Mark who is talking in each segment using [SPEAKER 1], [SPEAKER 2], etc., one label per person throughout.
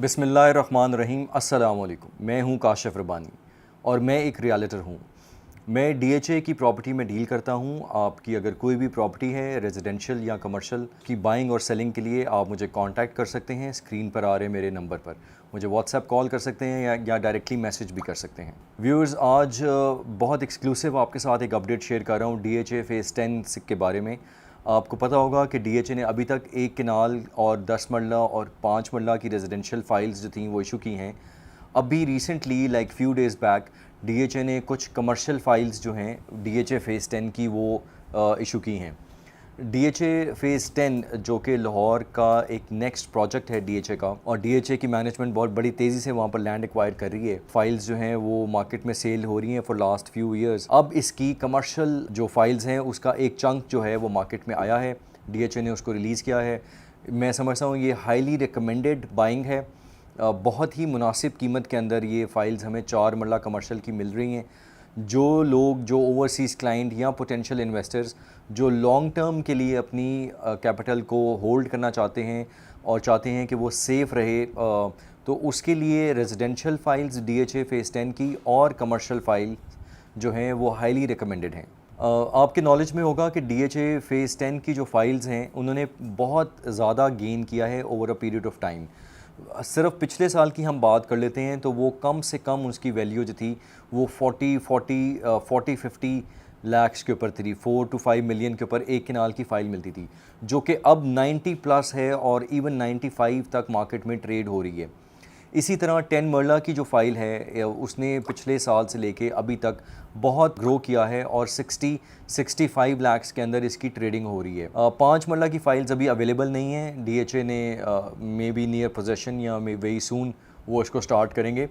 [SPEAKER 1] बिस्मिल्लाहिर्रहमानिर्रहीम। अस्सलाम वालेकुम। मैं हूं काशिफ रबानी और मैं एक रियल्टर हूं। मैं डीएचए की प्रॉपर्टी में डील करता हूं। आपकी अगर कोई भी प्रॉपर्टी है रेजिडेंशियल या कमर्शियल की बाइंग और सेलिंग के लिए आप मुझे कांटेक्ट कर सकते हैं। स्क्रीन पर आ रहे मेरे नंबर पर मुझे व्हाट्सएप कॉल कर सकते हैं या डायरेक्टली मैसेज भी कर सकते हैं। व्यूअर्स, आज बहुत एक्सक्लूसिव आपके साथ एक अपडेट शेयर कर रहा हूँ डीएचए फेज़ 10 के बारे में। आपको पता होगा कि डीएचए ने अभी तक 1 कनाल और 10 मरला और 5 मरला की रेजिडेंशियल फाइल्स जो थी वो इशू की हैं। अभी recently like few days back DHA ने कुछ कमर्शियल फाइल्स जो हैं डीएचए फेज़ 10 की वो इशू की हैं। डीएचए फेज़ 10 जो कि लाहौर का एक नेक्स्ट प्रोजेक्ट है डीएचए का, और डीएचए की मैनेजमेंट बहुत बड़ी तेज़ी से वहाँ पर लैंड एक्वायर कर रही है। फाइल्स जो हैं वो मार्केट में सेल हो रही हैं फॉर लास्ट फ्यू इयर्स। अब इसकी कमर्शियल जो फाइल्स हैं उसका एक चंक जो है वो मार्केट में आया है, डीएचए ने उसको रिलीज़ किया है। मैं समझता हूँ ये हाईली रिकमेंडेड बाइंग है। बहुत ही मुनासिब कीमत के अंदर ये फ़ाइल्स हमें 4 मरला कमर्शियल की मिल रही हैं। जो लोग जो ओवरसीज़ क्लाइंट या पोटेंशियल इन्वेस्टर्स जो लॉन्ग टर्म के लिए अपनी कैपिटल को होल्ड करना चाहते हैं और चाहते हैं कि वो सेफ़ रहे, तो उसके लिए रेजिडेंशियल फ़ाइल्स डीएचए फेज़ 10 की और कमर्शियल फ़ाइल जो हैं वो हाईली रिकमेंडेड हैं। आपके नॉलेज में होगा कि डीएचए फेज़ 10 की जो फाइल्स हैं उन्होंने बहुत ज़्यादा गेन किया है over a period of time. सिर्फ पिछले साल की हम बात कर लेते हैं तो वो कम से कम उसकी वैल्यू जो थी वो 40-50 लाख्स के ऊपर थी। 4 to 5 मिलियन के ऊपर एक कनाल की फ़ाइल मिलती थी, जो कि अब 90 प्लस है और इवन 95 तक मार्केट में ट्रेड हो रही है। इसी तरह 10 मरला की जो फ़ाइल है उसने पिछले साल से लेके अभी तक बहुत ग्रो किया है और 60-65 लाख्स के अंदर इसकी ट्रेडिंग हो रही है। 5 मरला की फ़ाइल्स अभी अवेलेबल नहीं है। डीएचए ने मे बी नियर पोजेशन या मे वेरी सून वो इसको स्टार्ट करेंगे।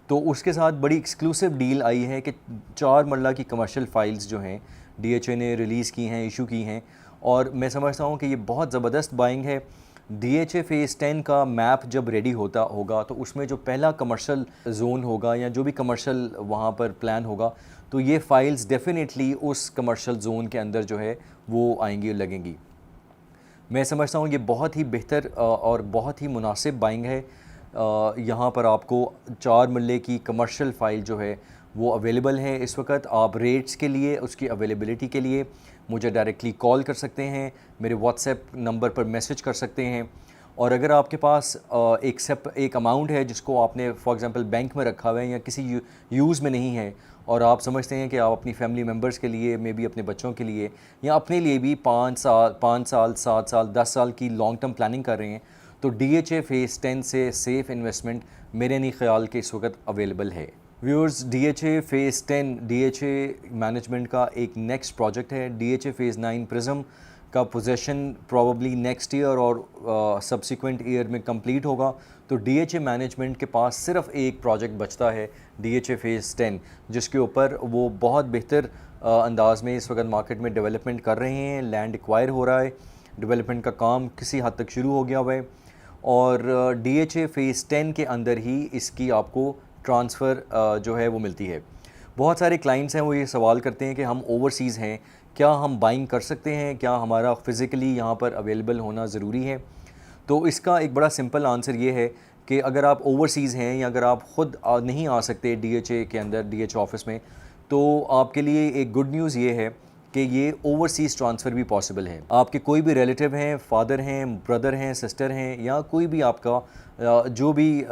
[SPEAKER 1] तो उसके साथ बड़ी एक्सक्लूसिव डील आई है कि 4 मरला की कमर्शियल फ़ाइल्स जो हैं डीएचए ने रिलीज़ की हैं, इशू की हैं, और मैं समझता हूँ कि ये बहुत ज़बरदस्त बाइंग है। डीएचए फेज़ 10 का मैप जब रेडी होता होगा तो उसमें जो पहला कमर्शियल जोन होगा या जो भी कमर्शियल वहाँ पर प्लान होगा तो ये फ़ाइल्स डेफिनेटली उस कमर्शियल जोन के अंदर जो है वो आएंगी और लगेंगी। मैं समझता हूँ ये बहुत ही बेहतर और बहुत ही मुनासिब बाइंग है। यहाँ पर आपको 4 मरले की कमर्शियल फ़ाइल जो है वो अवेलेबल है इस वक्त। आप रेट्स के लिए, उसकी अवेलेबिलिटी के लिए मुझे डायरेक्टली कॉल कर सकते हैं, मेरे व्हाट्सएप नंबर पर मैसेज कर सकते हैं। और अगर आपके पास एक अमाउंट है जिसको आपने फॉर एग्ज़ाम्पल बैंक में रखा हुआ है या किसी यूज़ में नहीं है, और आप समझते हैं कि आप अपनी फैमिली मेम्बर्स के लिए, मे बी अपने बच्चों के लिए या अपने लिए भी 5 साल 7 साल 10 साल की लॉन्ग टर्म प्लानिंग कर रहे हैं, तो डीएचए फेज़ 10 से सेफ़ इन्वेस्टमेंट मेरे नहीं ख्याल के इस वक्त अवेलेबल है। Viewers, DHA phase 10 DHA management का एक नेक्स्ट प्रोजेक्ट है। डीएचए फेज़ 9 प्रिज्म का पोजेशन प्रॉबली नेक्स्ट ईयर और सब्सिक्वेंट ईयर में कंप्लीट होगा। तो डीएचए मैनेजमेंट के पास सिर्फ एक प्रोजेक्ट बचता है डीएचए फेज़ 10, जिसके ऊपर वो बहुत बेहतर अंदाज में इस वक्त मार्केट में डेवलपमेंट कर रहे हैं। लैंड एक्वायर हो रहा है, डेवलपमेंट का काम किसी हद तक शुरू हो गया हुआ है, और डीएचए फेज़ 10 के अंदर ही इसकी आपको ट्रांसफ़र जो है वो मिलती है। बहुत सारे क्लाइंट्स हैं वो ये सवाल करते हैं कि हम ओवरसीज़ हैं, क्या हम बाइंग कर सकते हैं, क्या हमारा फ़िज़िकली यहाँ पर अवेलेबल होना ज़रूरी है। तो इसका एक बड़ा सिंपल आंसर ये है कि अगर आप ओवरसीज़ हैं या अगर आप ख़ुद नहीं आ सकते डीएचए के अंदर, डीएचए ऑफिस में, तो आपके लिए एक गुड न्यूज़ ये है कि ये ओवरसीज़ ट्रांसफ़र भी पॉसिबल है। आपके कोई भी रिलेटिव हैं, फादर हैं, ब्रदर हैं, सिस्टर हैं, या कोई भी आपका जो भी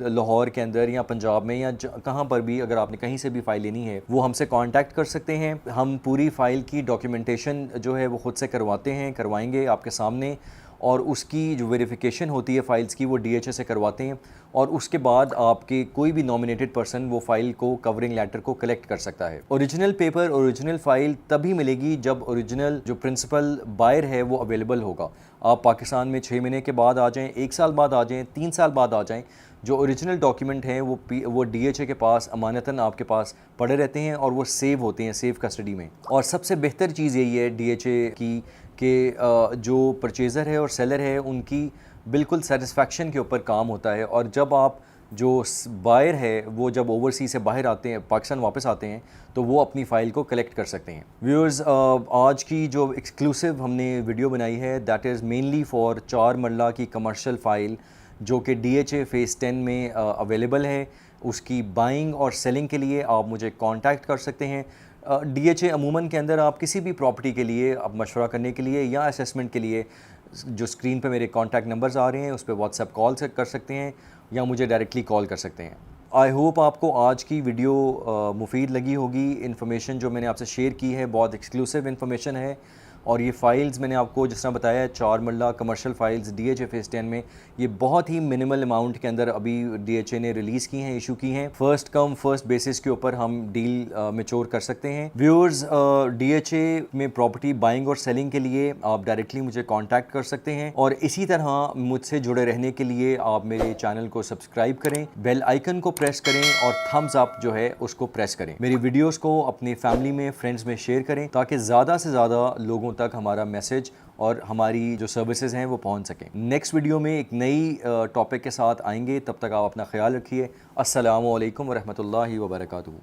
[SPEAKER 1] लाहौर के अंदर या पंजाब में या कहाँ पर भी अगर आपने कहीं से भी फ़ाइल लेनी है वो हमसे कांटेक्ट कर सकते हैं। हम पूरी फ़ाइल की डॉक्यूमेंटेशन जो है वो ख़ुद से करवाएंगे आपके सामने, और उसकी जो वेरिफिकेशन होती है फ़ाइल्स की वो डीएचए से करवाते हैं, और उसके बाद आपके कोई भी नॉमिनेटेड पर्सन वो फ़ाइल को, कवरिंग लेटर को कलेक्ट कर सकता है। ओरिजिनल पेपर, ओरिजिनल फ़ाइल तभी मिलेगी जब ओरिजिनल जो प्रिंसिपल बायर है वो अवेलेबल होगा। आप पाकिस्तान में 6 महीने के बाद आ जाएँ, 1 साल बाद आ जाएँ, 3 साल बाद आ जाएँ, जो ओरिजिनल डॉक्यूमेंट हैं वो डीएचए के पास अमानतन आपके पास पड़े रहते हैं और वो सेव होते हैं, सेफ कस्टडी में। और सबसे बेहतर चीज़ यही है डीएचए की कि जो परचेज़र है और सेलर है उनकी बिल्कुल सेटिस्फेक्शन के ऊपर काम होता है, और जब आप जो बायर है वो जब ओवरसीज़ से बाहर आते हैं, पाकिस्तान वापस आते हैं, तो वो अपनी फ़ाइल को कलेक्ट कर सकते हैं। व्यूअर्स, आज की जो एक्सक्लूसिव हमने वीडियो बनाई है दैट इज़ मेनली फॉर 4 मरला की कमर्शियल फ़ाइल जो कि DHA फ़ेज़ 10 में अवेलेबल है। उसकी बाइंग और सेलिंग के लिए आप मुझे कांटेक्ट कर सकते हैं। DHA अमूमन के अंदर आप किसी भी प्रॉपर्टी के लिए आप मशवरा करने के लिए या असेसमेंट के लिए जो स्क्रीन पे मेरे कॉन्टैक्ट नंबर्स आ रहे हैं उस पर व्हाट्सएप कॉल से कर सकते हैं या मुझे डायरेक्टली कॉल कर सकते हैं। आई होप आपको आज की वीडियो मुफीद लगी होगी। इन्फॉर्मेशन जो मैंने आपसे शेयर की है बहुत एक्सक्लूसिव इन्फॉर्मेशन है और ये फ़ाइल्स मैंने आपको जिस तरह बताया है 4 मरला कमर्शियल फ़ाइल्स DHA फ़ेज़ 10 में, ये बहुत ही मिनिमल अमाउंट के अंदर अभी DHA ने रिलीज़ की हैं, इशू की हैं। फ़र्स्ट कम फ़र्स्ट बेसिस के ऊपर हम डील मैच्योर कर सकते हैं। व्यूअर्स, DHA में प्रॉपर्टी बाइंग और सेलिंग के लिए आप डायरेक्टली मुझे कॉन्टैक्ट कर सकते हैं और इसी तरह मुझसे जुड़े रहने के लिए आप मेरे चैनल को सब्सक्राइब करें, बेल आइकन को प्रेस करें और थम्स अप जो है उसको प्रेस करें। मेरी वीडियोज़ को अपनी फैमिली में, फ्रेंड्स में शेयर करें ताकि ज़्यादा से ज़्यादा लोगों तक हमारा मैसेज और हमारी जो सर्विसेज हैं वो पहुंच सकें। नेक्स्ट वीडियो में एक नई टॉपिक के साथ आएंगे, तब तक आप अपना ख्याल रखिए। अस्सलामु अलैकुम व रहमतुल्लाहि व बरकातुहू।